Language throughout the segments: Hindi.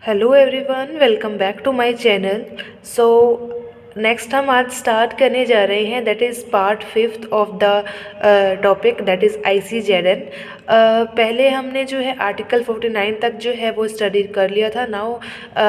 Hello everyone, welcome back to my channel. So next हम आज स्टार्ट करने जा रहे हैं, that is part 5th of the topic, that is ICZN। पहले हमने जो है आर्टिकल 49 तक जो है वो स्टडी कर लिया था। नाउ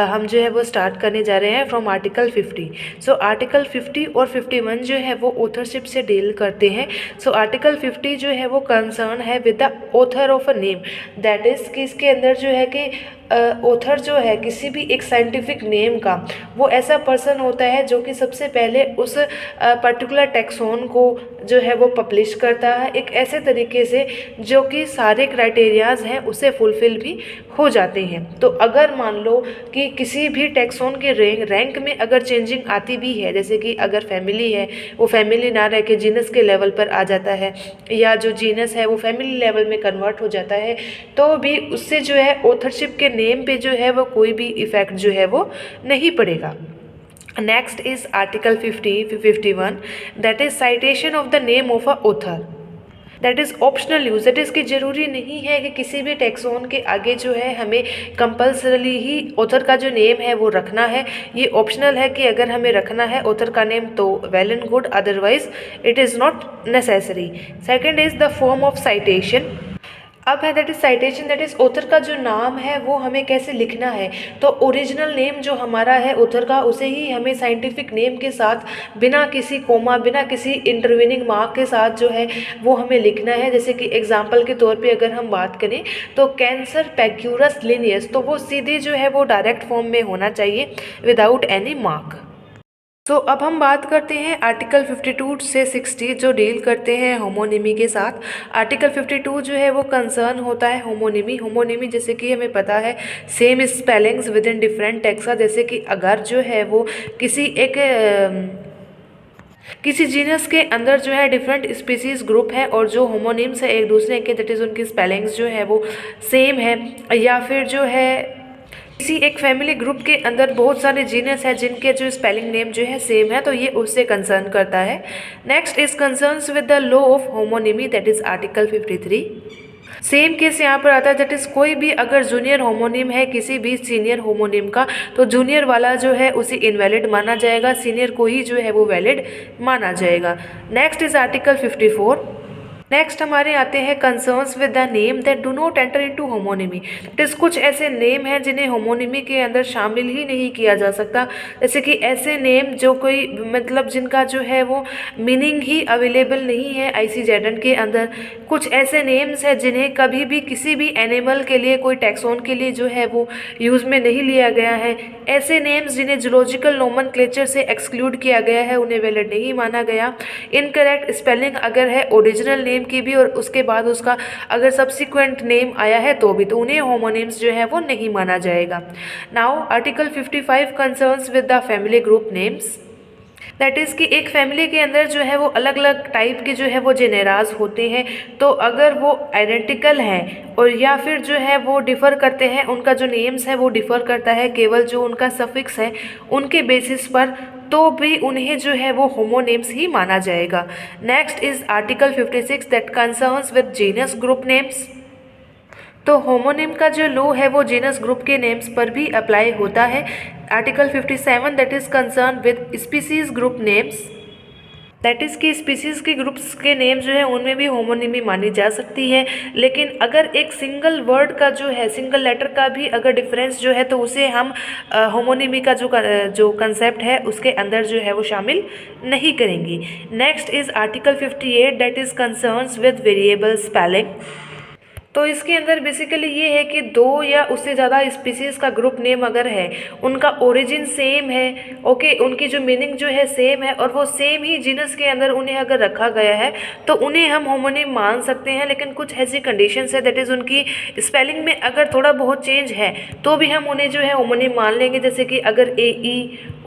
हम जो है वो स्टार्ट करने जा रहे हैं फ्रॉम आर्टिकल 50। सो आर्टिकल 50 और 51 जो है वो ऑथरशिप से डील करते हैं। सो आर्टिकल 50 जो है वो कंसर्न है with the author of a name, that is कि इसके अंदर जो है कि ऑथर जो है किसी भी एक साइंटिफिक नेम का, वो ऐसा पर्सन होता है जो कि सबसे पहले उस पर्टिकुलर टैक्सोन को जो है वो पब्लिश करता है एक ऐसे तरीके से जो कि सारे क्राइटेरियाज हैं उसे फुलफ़िल भी हो जाते हैं। तो अगर मान लो कि किसी भी टैक्सोन के रैंक में अगर चेंजिंग आती भी है, जैसे कि अगर फैमिली है वो फैमिली ना रह के जीनस के लेवल पर आ जाता है, या जो जीनस है वो फैमिली लेवल में कन्वर्ट हो जाता है, तो भी उससे जो है ऑथरशिप के नेम पे जो है वो कोई भी इफ़ेक्ट जो है वो नहीं पड़ेगा। Next is article 51, that is citation of the name of a author. That is optional use, that is कि ज़रूरी नहीं है कि किसी भी टैक्सोन के आगे जो है हमें कंपल्सरली ही ऑथर का जो नेम है वो रखना है। ये ऑप्शनल है कि अगर हमें रखना है ऑथर का नेम तो well and good, otherwise it is not necessary. Second is the form of citation. अब है that is citation, that is author का जो नाम है वो हमें कैसे लिखना है। तो ओरिजिनल नेम जो हमारा है ऑथर का, उसे ही हमें साइंटिफिक नेम के साथ बिना किसी कोमा, बिना किसी इंटरवीनिंग मार्क के साथ जो है वो हमें लिखना है। जैसे कि एग्जांपल के तौर पे अगर हम बात करें तो कैंसर पैक्यूरस लिनियस, तो वो सीधे जो है वो डायरेक्ट फॉर्म में होना चाहिए विदाउट एनी मार्क। तो अब हम बात करते हैं आर्टिकल 52 से 60 जो डील करते हैं होमोनिमी के साथ। आर्टिकल 52 जो है वो कंसर्न होता है होमोनिमी जैसे कि हमें पता है same spellings with in different taxa. जैसे कि अगर जो है वो किसी जीनस के अंदर जो है डिफरेंट स्पीसीज ग्रुप है और जो होमोनिम्स है एक दूसरे के, दैट इज़ उनकी स्पेलिंग्स जो है वो सेम है, या फिर जो है किसी एक फैमिली ग्रुप के अंदर बहुत सारे जीनस हैं जिनके जो स्पेलिंग नेम जो है सेम है, तो ये उससे कंसर्न करता है। Next is concerns with the law of homonymy, that is article 53। Same case यहाँ पर आता है, दैट इज कोई भी अगर जूनियर होमोनिम है किसी भी सीनियर होमोनिम का, तो जूनियर वाला जो है उसे इनवैलिड माना जाएगा, सीनियर को ही जो है वो वैलिड माना जाएगा। Next is article 54। नेक्स्ट हमारे आते हैं concerns with the name that do not enter into homonymy. That is कुछ ऐसे नेम हैं जिन्हें होमोनिमी के अंदर शामिल ही नहीं किया जा सकता। जैसे कि ऐसे नेम जो कोई मतलब जिनका जो है वो मीनिंग ही अवेलेबल नहीं है ICZN के अंदर। कुछ ऐसे नेम्स हैं जिन्हें कभी भी किसी भी एनिमल के लिए, कोई टैक्सोन के लिए जो है वो यूज़ में नहीं लिया गया है। ऐसे नेम्स जिन्हें जूलॉजिकल नोमेनक्लेचर से एक्सक्लूड किया गया है उन्हें वैलिड नहीं माना गया। इनकरेक्ट स्पेलिंग अगर है ओरिजिनल नेम की भी और उसके बाद उसका अगर सब्सिक्वेंट नेम आया है तो भी, तो उन्हें होमोनिम्स जो है वो नहीं माना जाएगा। Now article 55 concerns with the family group names. That is कि एक फैमिली के अंदर जो है वो अलग अलग टाइप के जो है वो जेनेराज होते हैं, तो अगर वो आइडेंटिकल हैं और या फिर जो है वो डिफ़र करते हैं, उनका जो नेम्स है वो डिफ़र करता है केवल जो उनका सफिक्स है उनके बेसिस पर, तो भी उन्हें जो है वो होमोनेम्स ही माना जाएगा। Next is article 56 that concerns with genus group names. तो होमोनिम का जो लॉ है वो जीनस ग्रुप के नेम्स पर भी अप्लाई होता है। Article 57 that is concern with species group names. That is कि स्पीसीज़ के ग्रुप्स के नेम जो है उनमें भी होमोनिमी मानी जा सकती है, लेकिन अगर एक सिंगल वर्ड का जो है, सिंगल लेटर का भी अगर डिफरेंस जो है तो उसे हम होमोनिमी का जो कंसेप्ट है उसके अंदर जो है वो शामिल नहीं करेंगी। Next is article 58 that is concerns with variable spelling. तो इसके अंदर बेसिकली ये है कि दो या उससे ज़्यादा स्पीसीज़ का ग्रुप नेम अगर है, उनका ओरिजिन सेम है, ओके, उनकी जो मीनिंग जो है सेम है और वो सेम ही जीनस के अंदर उन्हें अगर रखा गया है तो उन्हें हम होमोनिम मान सकते हैं। लेकिन कुछ ऐसी कंडीशंस है, दैट इज़ उनकी स्पेलिंग में अगर थोड़ा बहुत चेंज है तो भी हम उन्हें जो है होमोनिम मान लेंगे। जैसे कि अगर AE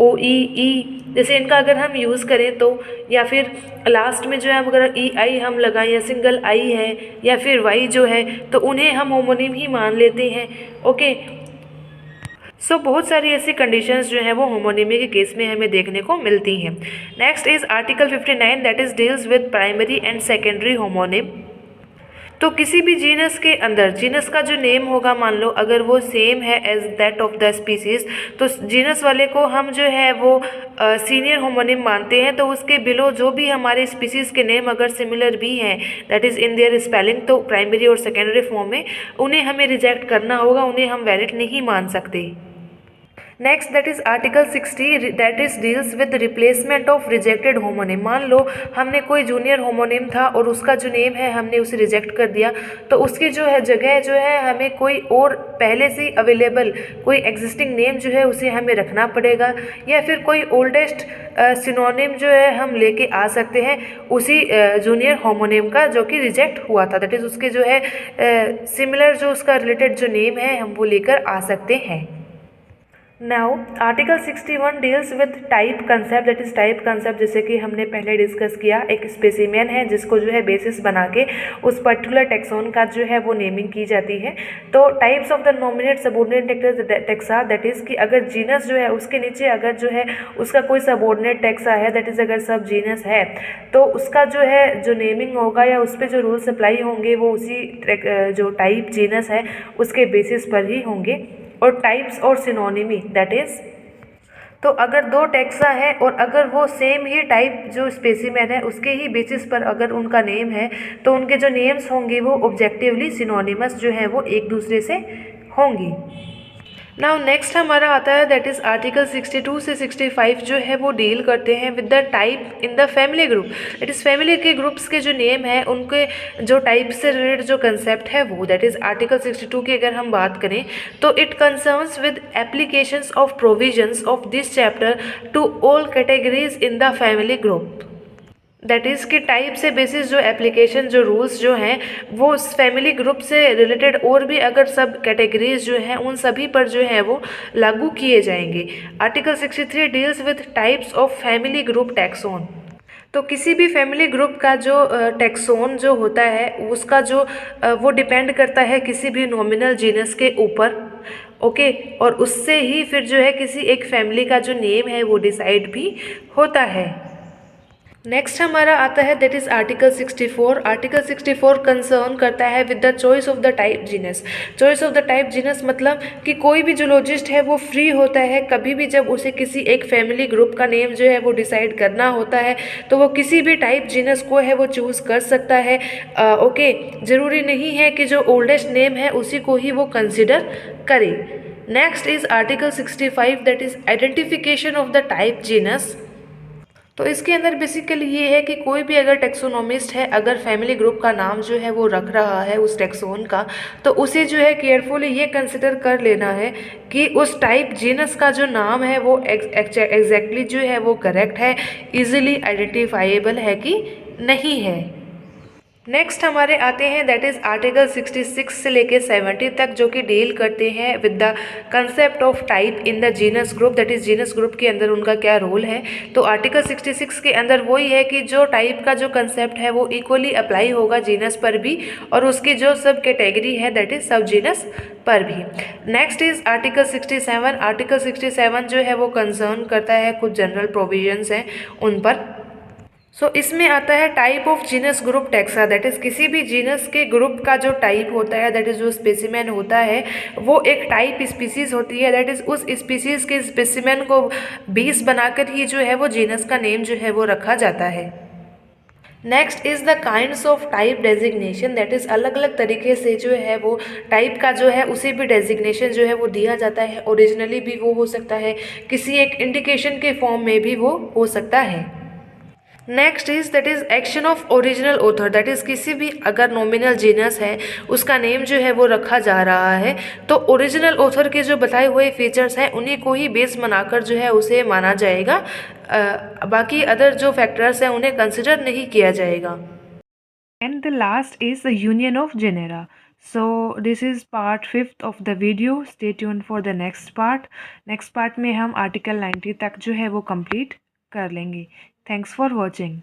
OE जैसे इनका अगर हम यूज़ करें तो, या फिर लास्ट में जो है अगर EI हम लगाएं या सिंगल आई है या फिर Y जो है, तो उन्हें हम होमोनिम ही मान लेते हैं। ओके, सो बहुत सारी ऐसी कंडीशंस जो हैं वो होमोनिमी के केस में हमें देखने को मिलती हैं। Next is article 59 that is deals with primary and secondary homonym. तो किसी भी जीनस के अंदर जीनस का जो नेम होगा, मान लो अगर वो सेम है as that of the species, तो जीनस वाले को हम जो है वो सीनियर होमोनिम मानते हैं। तो उसके बिलो जो भी हमारे स्पीसीज के नेम अगर सिमिलर भी हैं, that is in their spelling, तो प्राइमरी और सेकेंडरी फॉर्म में, उन्हें हमें रिजेक्ट करना होगा, उन्हें हम वैलिड नहीं मान सकते। Next that is article 60 that is deals with replacement of rejected homonym. मान लो हमने कोई जूनियर होमोनिम था और उसका जो नेम है हमने उसे रिजेक्ट कर दिया, तो उसकी जो है जगह जो है हमें कोई और पहले से अवेलेबल कोई एग्जिस्टिंग नेम जो है उसे हमें रखना पड़ेगा, या फिर कोई ओल्डेस्ट सिनोनिम जो है हम लेके आ सकते हैं उसी जूनियर होमोनिम का जो कि रिजेक्ट हुआ था। दैट इज़ उसके जो है सिमिलर जो उसका रिलेटेड जो नेम है हम वो लेकर आ सकते हैं। Now article 61 deals with type concept. That is type concept, जैसे कि हमने पहले डिस्कस किया, एक स्पेसिमेन है जिसको जो है बेसिस बना के उस पर्टिकुलर टेक्सोन का जो है वो नेमिंग की जाती है। तो types of the nominate subordinate taxa, that is कि अगर जीनस जो है उसके नीचे अगर जो है उसका कोई सबऑर्डिनेट टेक्सा है, दैट इज़ अगर सब जीनस है, तो उसका जो है जो नेमिंग होगा या उस पर जो रूल्स अप्लाई होंगे वो उसी जो टाइप जीनस है उसके बेसिस पर ही होंगे। और टाइप्स और सिनोनिमी, दैट इज़, तो अगर दो टेक्सा है और अगर वो सेम ही टाइप जो स्पेसिमेन है उसके ही बेसिस पर अगर उनका नेम है, तो उनके जो नेम्स होंगे वो ऑब्जेक्टिवली सिनोनिमस जो है वो एक दूसरे से होंगी। नाउ नेक्स्ट हमारा आता है दैट इज़ आर्टिकल 62 से 65 जो है वो डील करते हैं with the type in the family group. That is family के ग्रुप्स के जो नेम है उनके जो टाइप से रिलेटेड जो कंसेप्ट है वो, दैट इज़ आर्टिकल 62 की अगर हम बात करें तो it concerns with applications of provisions of this chapter two all categories in the family group. That is कि टाइप से बेसिस जो एप्लीकेशन जो रूल्स जो हैं वो उस फैमिली ग्रुप से रिलेटेड और भी अगर सब कैटेगरीज जो हैं उन सभी पर जो है वो लागू किए जाएंगे। Article 63 deals with types of family group taxon. तो किसी भी फैमिली ग्रुप का जो टैक्सोन जो होता है उसका जो वो डिपेंड करता है किसी भी नॉमिनल जीनस के ऊपर, ओके, और उससे ही फिर जो है किसी एक फैमिली का जो नेम है वो डिसाइड भी होता है। नेक्स्ट हमारा आता है that is article 64। Article 64 concern करता है with the choice of the type genus. Choice of the type genus मतलब कि कोई भी जूलॉजिस्ट है वो फ्री होता है कभी भी जब उसे किसी एक फैमिली ग्रुप का नेम जो है वो डिसाइड करना होता है तो वो किसी भी टाइप जीनस को है वो चूज़ कर सकता है। ओके, ज़रूरी नहीं है कि जो ओल्डेस्ट नेम है उसी को ही वो कंसिडर करे। Next is article 65 that is identification of the type genus. तो इसके अंदर बेसिकली ये है कि कोई भी अगर टेक्सोनोमिस्ट है अगर फैमिली ग्रुप का नाम जो है वो रख रहा है उस टेक्सोन का, तो उसे जो है केयरफुली ये कंसिडर कर लेना है कि उस टाइप जीनस का जो नाम है वो एग्जैक्टली जो है वो करेक्ट है, इजीली आइडेंटिफाइबल है कि नहीं है। नेक्स्ट हमारे आते हैं दैट इज़ आर्टिकल 66 से लेके 70 तक जो कि डील करते हैं with the concept of type in the genus group. That is genus group के अंदर उनका क्या रोल है। तो आर्टिकल 66 के अंदर वही है कि जो टाइप का जो कंसेप्ट है वो इक्वली अप्लाई होगा जीनस पर भी और उसकी जो सब कैटेगरी है दैट इज़ सब जीनस पर भी। Next is article 67। आर्टिकल 67 जो है वो कंसर्न करता है कुछ जनरल प्रोविजंस हैं उन पर। सो इसमें आता है type of genus group taxa. That is किसी भी जीनस के ग्रुप का जो टाइप होता है दैट इज़ जो स्पेसिमेन होता है वो एक टाइप स्पीसीज़ होती है। दैट इज़ उस स्पीसीज़ के स्पेसिमेन को बेस बनाकर ही जो है वो जीनस का नेम जो है वो रखा जाता है। Next is the kinds of type designation. That is अलग अलग तरीके से जो है वो टाइप का जो है उसे भी डेजिग्नेशन जो है वो दिया जाता है। ओरिजिनली भी वो हो सकता है, किसी एक इंडिकेशन के फॉर्म में भी वो हो सकता है। Next is that is action of original author. That is किसी भी अगर नॉमिनल जीनस है उसका नेम जो है वो रखा जा रहा है तो ओरिजिनल ऑथर के जो बताए हुए फीचर्स हैं उन्हीं को ही बेस बनाकर जो है उसे माना जाएगा। बाकी अदर जो फैक्टर्स हैं उन्हें कंसिडर नहीं किया जाएगा। And the last is the union of genera. So this is part 5 of the video. Stay tune for the next part. Next part में हम आर्टिकल 90 तक जो है वो कंप्लीट कर लेंगे। Thanks for watching.